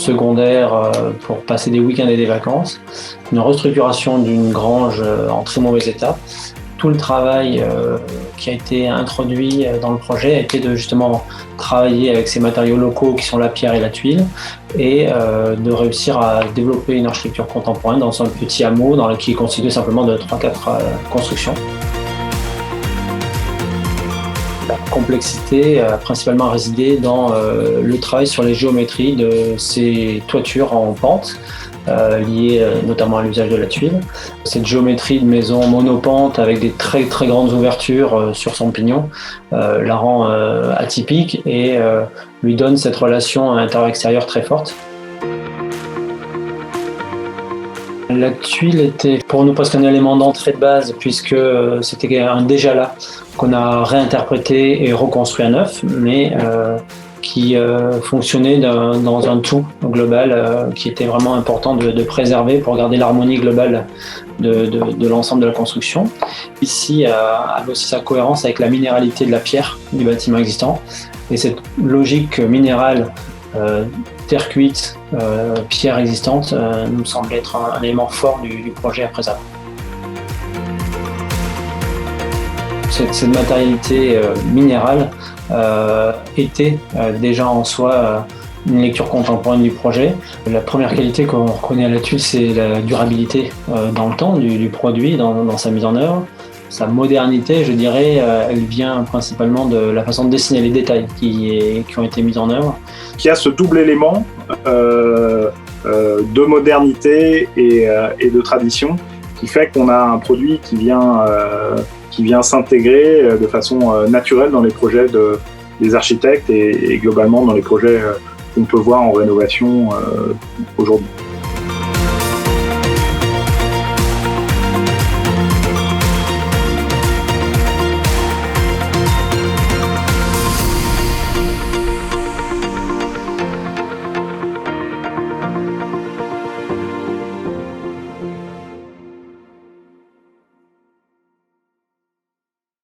secondaire pour passer des week-ends et des vacances, une restructuration d'une grange en très mauvais état. Tout le travail qui a été introduit dans le projet a été de justement travailler avec ces matériaux locaux qui sont la pierre et la tuile et de réussir à développer une architecture contemporaine dans un petit hameau qui est constitué simplement de 3-4 constructions. La complexité a principalement résidé dans le travail sur les géométries de ces toitures en pente, liées notamment à l'usage de la tuile. Cette géométrie de maison monopente avec des très très grandes ouvertures sur son pignon la rend atypique et lui donne cette relation intérieur-extérieur très forte. La tuile était pour nous presque un élément d'entrée de base puisque c'était un déjà là qu'on a réinterprété et reconstruit à neuf, mais qui fonctionnait dans un tout global qui était vraiment important de préserver pour garder l'harmonie globale de l'ensemble de la construction. Ici, avait aussi sa cohérence avec la minéralité de la pierre du bâtiment existant et cette logique minérale terre cuite, pierre existante, nous semble être un élément fort du projet à préserver. Cette matérialité minérale était déjà en soi une lecture contemporaine du projet. La première qualité qu'on reconnaît à la tuile, c'est la durabilité dans le temps du produit, dans sa mise en œuvre. Sa modernité, je dirais, elle vient principalement de la façon de dessiner les détails qui ont été mis en œuvre. Qui a ce double élément de modernité et de tradition qui fait qu'on a un produit qui vient s'intégrer de façon naturelle dans les projets des architectes et globalement dans les projets qu'on peut voir en rénovation aujourd'hui.